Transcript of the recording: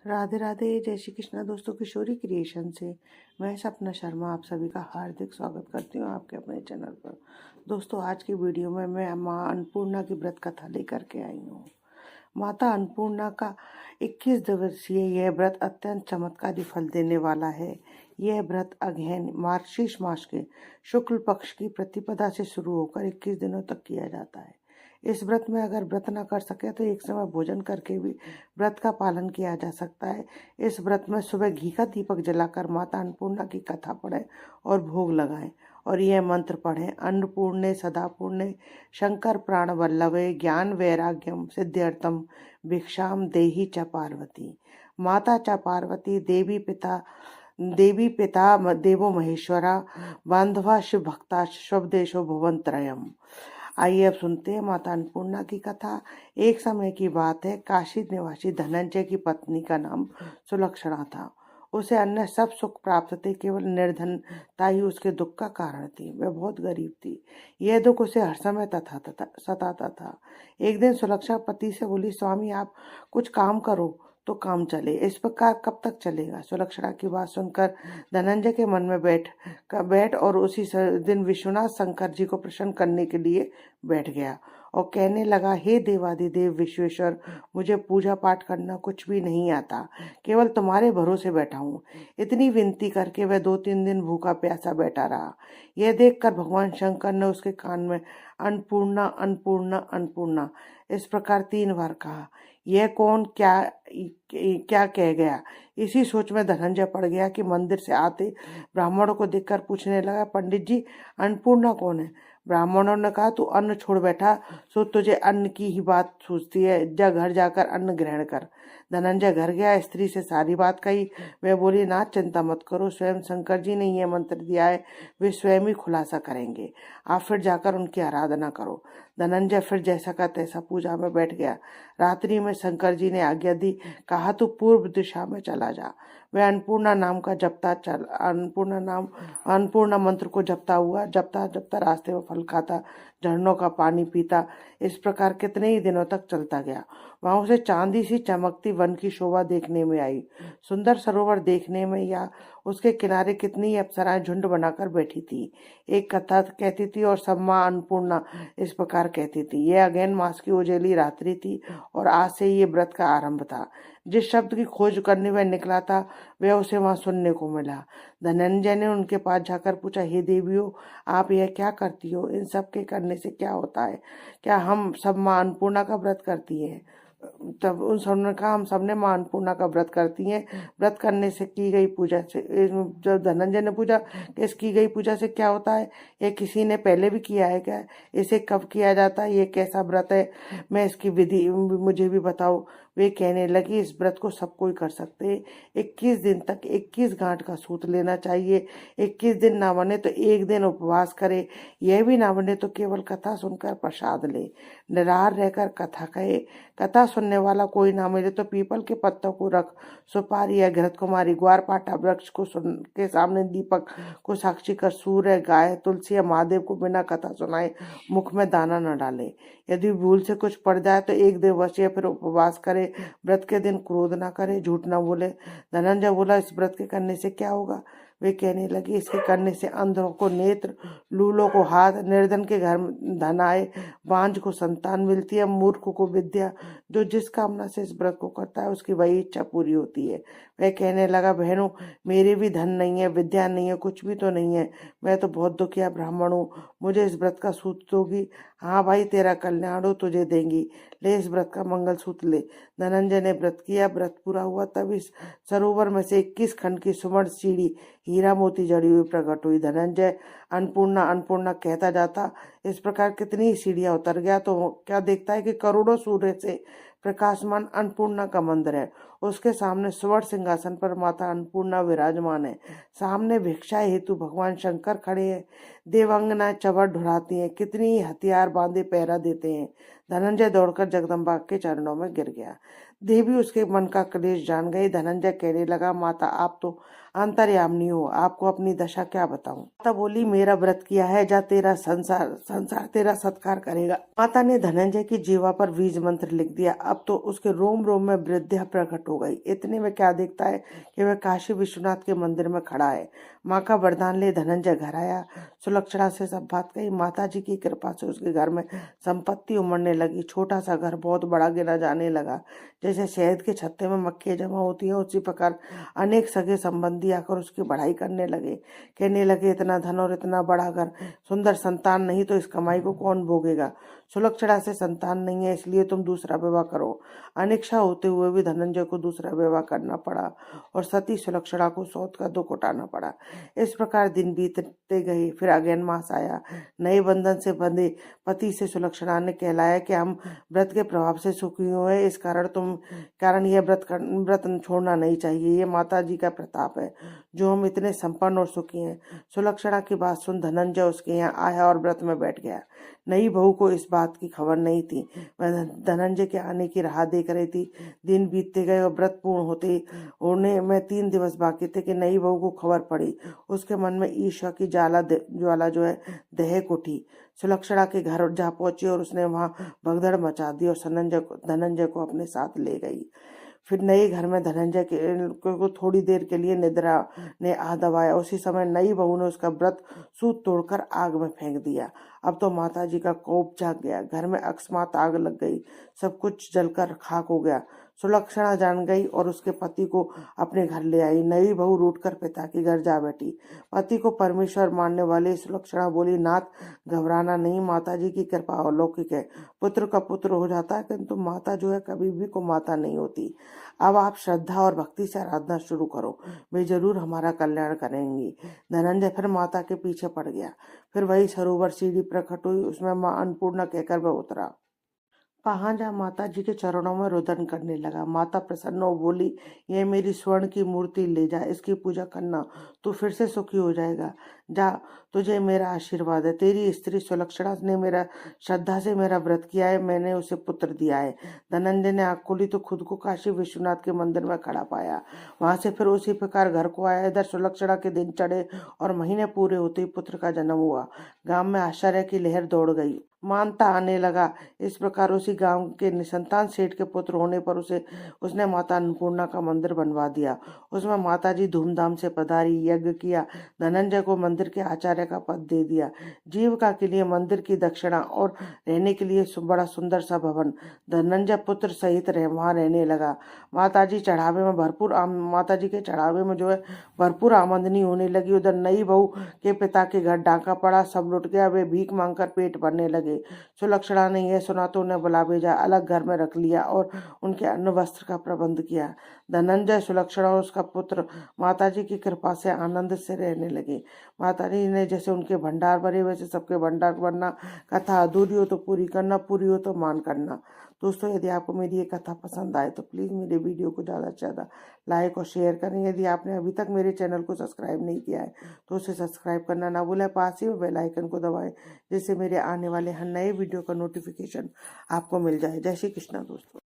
राधे राधे, जय श्री कृष्णा दोस्तों। किशोरी क्रिएशन से मैं सपना शर्मा आप सभी का हार्दिक स्वागत करती हूँ आपके अपने चैनल पर। दोस्तों, आज की वीडियो में मैं माँ अन्नपूर्णा की व्रत कथा लेकर के आई हूँ। माता अन्नपूर्णा का 21 दिवसीय यह व्रत अत्यंत चमत्कारी फल देने वाला है। यह व्रत अगहन मार्गशीर्ष मास के शुक्ल पक्ष की प्रतिपदा से शुरू होकर 21 दिनों तक किया जाता है। इस व्रत में अगर व्रत न कर सके तो एक समय भोजन करके भी व्रत का पालन किया जा सकता है। इस व्रत में सुबह घी का दीपक जलाकर माता अन्नपूर्णा की कथा पढ़ें और भोग लगाएं और यह मंत्र पढ़ें। अन्नपूर्णे सदापूर्णे शंकर प्राण वल्लभे ज्ञान वैराग्यम सिद्ध्यर्थम भिक्षाम देहि च पार्वती। माता च पार्वती देवी पिता देवो महेश्वरा बांधवा शिव भक्ता स्वदेशो भुवन त्रयम। आइए अब सुनते हैं माता अन्नपूर्णा की कथा। एक समय की बात है, काशी निवासी धनंजय की पत्नी का नाम सुलक्षणा था। उसे अन्य सब सुख प्राप्त थे, केवल निर्धनता ही उसके दुख का कारण थी। वह बहुत गरीब थी। यह दुख उसे हर समय सताता था। एक दिन सुलक्षणा पति से बोली, स्वामी आप कुछ काम करो तो काम चले, इस प्रकार कब तक चलेगा। सुलक्षणा की बात सुनकर धनंजय के मन में बैठ और उसी दिन विश्वनाथ शंकर जी को प्रसन्न करने के लिए बैठ गया और कहने लगा, हे देवादिदेव विश्वेश्वर, मुझे पूजा पाठ करना कुछ भी नहीं आता, केवल तुम्हारे भरोसे बैठा हूँ। इतनी विनती करके वह 2-3 दिन भूखा प्यासा बैठा रहा। यह देखकर भगवान शंकर ने उसके कान में अन्नपूर्णा अन्नपूर्णा अन्नपूर्णा इस प्रकार 3 बार कहा। यह कौन क्या कह गया। इसी सोच में धनंजय पड़ गया कि मंदिर से आते ब्राह्मणों को देखकर पूछने लगा, पंडित जी अन्नपूर्णा कौन है। ब्राह्मणों ने कहा, तू अन्न छोड़ बैठा सो तुझे अन्न की ही बात सूझती है, जा घर जाकर अन्न ग्रहण कर। धनंजय घर गया, स्त्री से सारी बात कही। वह बोली, ना चिंता मत करो, स्वयं शंकर जी ने यह मंत्र दिया है, वे स्वयं ही खुलासा करेंगे, आप फिर जाकर उनकी आराधना करो। धनंजय फिर जैसा का तैसा पूजा में बैठ गया। रात्रि में शंकर जी ने आज्ञा दी, कहा तू पूर्व दिशा में चला जा। वह अन्नपूर्णा नाम का अन्नपूर्णा मंत्र को जपता रास्ते में फल खाता, झरनों का पानी पीता। इस प्रकार कितने ही दिनों तक चलता गया। वहां उसे चांदी सी चमकती वन की शोभा देखने में आई। सुंदर सरोवर देखने में या उसके किनारे कितनी ही अप्सराएं झुंड बनाकर बैठी थी। एक कथा कहती थी और सब माँ अन्नपूर्णा इस प्रकार कहती थी। यह अगहन मास की उजेली रात्रि थी और आज से ये व्रत का आरंभ था। जिस शब्द की खोज करने में निकला था वह उसे वहां सुनने को मिला। धनंजय ने उनके पास जाकर पूछा, हे देवियों, आप यह क्या करती हो। इन सब के करने से क्या होता है। क्या हम सब माँ अन्नपूर्णा का व्रत करती है। तब उन सब ने कहा, हम सबने माँ अन्नपूर्णा का व्रत करती हैं। व्रत करने से की गई पूजा से, जब धनंजय ने पूछा कि इस की गई पूजा से क्या होता है, ये किसी ने पहले भी किया है क्या, इसे कब किया जाता है, ये कैसा व्रत है, मैं इसकी विधि मुझे भी बताओ। वे कहने लगी, इस व्रत को सब कोई कर सकते हैं। 21 दिन तक 21 गांठ का सूत लेना चाहिए। 21 दिन ना बने तो एक दिन उपवास करे। यह भी ना बने तो केवल कथा सुनकर प्रसाद ले। निराहार रहकर कथा कहे। कथा सुनने वाला कोई ना मिले तो पीपल के पत्तों को रख, सुपारी या घृत कुमारी ग्वारपाठा वृक्ष को के सामने दीपक को साक्षी कर, सूर्य, गाय, तुलसी या महादेव को बिना कथा सुनाए मुख में दाना न डाले। यदि भूल से कुछ पड़ जाए तो एक दिवस या फिर उपवास करे। व्रत के दिन क्रोध ना करे, झूठ ना बोले। धनंजय बोला, इस व्रत के करने से क्या होगा। वे कहने लगी, इसके करने से अंधों को नेत्र, लूलों को हाथ, निर्धन के घर धन आए, बांझ को संतान मिलती है, मूर्ख को विद्या। जो जिस कामना से इस व्रत को करता है उसकी वही इच्छा पूरी होती है। वह कहने लगा, बहनों, मेरे भी धन नहीं है, विद्या नहीं है, कुछ भी तो नहीं है, मैं तो बहुत दुखिया ब्राह्मण हूँ, मुझे इस व्रत का सूत दोगी। हाँ भाई, तेरा कल्याण हो, तुझे देंगी, ले इस व्रत का मंगल सूत्र ले। धनंजय ने व्रत किया। व्रत पूरा हुआ तब इस सरोवर में से 21 खंड की सुवर्ण सीढ़ी हीरा मोती जड़ी हुई प्रकट हुई। धनंजय अन्नपूर्णा अन्नपूर्णा कहता जाता। इस प्रकार कितनी सीढ़ियां उतर गया तो क्या देखता है कि करोड़ों सूर्य से प्रकाशमान अन्नपूर्णा का मंदिर है। उसके सामने स्वर्ण सिंहासन पर माता अन्नपूर्णा विराजमान है। सामने भिक्षा हेतु भगवान शंकर खड़े हैं। देवांगना चवर ढुराती हैं, कितनी ही हथियार बांधे पहरा देते हैं। धनंजय दौड़कर जगदम्बा के चरणों में गिर गया। देवी उसके मन का क्लेश जान गई। धनंजय कहने लगा, माता, आप तो अंतर्यामिनी हो, आपको अपनी दशा क्या बताऊं। माता बोली, मेरा व्रत किया है, जा तेरा संसार तेरा सत्कार करेगा। माता ने धनंजय की जीवा पर बीज मंत्र लिख दिया। अब तो उसके रोम रोम में वृद्धियां प्रकट हो गई। इतने में क्या देखता है कि वह काशी विश्वनाथ के मंदिर में खड़ा है। माँ का वरदान ले धनंजय घर आया। सुलक्षणा से सब बात कही। माता जी की कृपा से उसके घर में संपत्ति उमड़ने लगी। छोटा सा घर बहुत बड़ा गिना जाने लगा। जैसे शहद के छत्ते में मक्खियां जमा होती हैं, उसी प्रकार अनेक सगे संबंधी आकर उसकी बढ़ाई करने लगे। कहने लगे, इतना धन और इतना बड़ा घर, सुंदर संतान नहीं तो इस कमाई को कौन भोगेगा। सुलक्षणा से संतान नहीं है, इसलिए तुम दूसरा विवाह करो। अनिच्छा होते हुए भी धनंजय को दूसरा विवाह करना पड़ा और सती सुलक्षणा को सौत का दुख उठाना पड़ा। इस प्रकार दिन बीतते गए। फिर अगेन मास आया। नए बंधन से बंधे पति से सुलक्षणा ने कहलाया कि हम व्रत के प्रभाव से सुखी हुए, इस कारण यह व्रत छोड़ना नहीं चाहिए। ये माता जी का प्रताप है जो हम इतने संपन्न और सुखी हैं। सुलक्षणा की बात सुन धनंजय उसके यहाँ आया और व्रत में बैठ गया। नई बहू को इस बात की खबर नहीं थी। वह धनंजय के आने की राह देख रही थी। दिन बीतते गए और व्रत पूर्ण होने में 3 दिवस बाकी थे कि नई बहू को खबर पड़ी। उसके मन में ईर्ष्या की ज्वाला जो है दहक उठी। सुलक्षणा के घर जा पहुंची और उसने वहां भगदड़ मचा दी और धनंजय को अपने साथ ले गई। फिर नए घर में धनंजय को थोड़ी देर के लिए निद्रा ने आ दबाया। उसी समय नई बहू ने उसका व्रत सूत तोड़कर आग में फेंक दिया। अब तो माता जी का कोप जाग गया। घर में अकस्मात आग लग गई। सब कुछ जलकर खाक हो गया। सुलक्षणा जान गई और उसके पति को अपने घर ले आई। नई बहू रूठकर पिता के घर जा बैठी। पति को परमेश्वर मानने वाली सुलक्षणा बोली, नाथ घबराना नहीं, माता जी की कृपा अलौकिक है। पुत्र का पुत्र हो जाता है, किंतु माता जो है कभी भी को माता नहीं होती। अब आप श्रद्धा और भक्ति से आराधना शुरू करो, वे जरूर हमारा कल्याण करेंगी। धनंजय फिर माता के पीछे पड़ गया। फिर वही सरोवर सीढ़ी प्रकट हुई, उसमें माँ अन्नपूर्णा कहकर वह उतरा। वहां जा माता जी के चरणों में रुदन करने लगा। माता प्रसन्न हो बोली, ये मेरी स्वर्ण की मूर्ति ले जा, इसकी पूजा करना, तू फिर से सुखी हो जाएगा। जा, तुझे मेरा आशीर्वाद है। तेरी स्त्री सुलक्षणा ने मेरा श्रद्धा से मेरा व्रत किया है, मैंने उसे पुत्र दिया है। धनंजय ने आंख खोली तो खुद को काशी विश्वनाथ के मंदिर में खड़ा पाया। वहां से फिर उसी प्रकार घर को आया। इधर सुलक्षणा के दिन चढ़े और महीने पूरे होते ही पुत्र का जन्म हुआ। गांव में आश्चर्य की लहर दौड़ गई। मानता आने लगा। इस प्रकार उसी गांव के निसंतान सेठ के पुत्र होने पर उसने माता अन्नपूर्णा का मंदिर बनवा दिया। उसमें माता जी धूमधाम से पधारी, यज्ञ किया। धनंजय को मंदिर के आचार्य का पद दे दिया। जीविका के लिए मंदिर की दक्षिणा और रहने के लिए बड़ा सुंदर सा भवन। धनंजय पुत्र सहित वहां रहने लगा। माता जी के चढ़ावे में जो है भरपूर आमदनी होने लगी। उधर नई बहू के पिता के घर डाका पड़ा, सब लुट गया। वे भीख मांगकर पेट भरने लगे। सुलक्षणा ने यह सुना तो उन्हें बुला भेजा, अलग घर में रख लिया और उनके अन्न वस्त्र का प्रबंध किया। धनंजय, सुलक्षणा और उसका पुत्र माताजी की कृपा से आनंद से रहने लगे। माताजी ने जैसे उनके भंडार भरे वैसे सबके भंडार भरना। कथा अधूरी हो तो पूरी करना, पूरी हो तो मान करना। दोस्तों, यदि आपको मेरी ये कथा पसंद आए तो प्लीज़ मेरे वीडियो को ज़्यादा से ज़्यादा लाइक और शेयर करें। यदि आपने अभी तक मेरे चैनल को सब्सक्राइब नहीं किया है तो उसे सब्सक्राइब करना ना भूलें। पास ही में बेल आइकन को दबाएं, जिससे मेरे आने वाले हर नए वीडियो का नोटिफिकेशन आपको मिल जाए। जय श्री कृष्णा दोस्तों।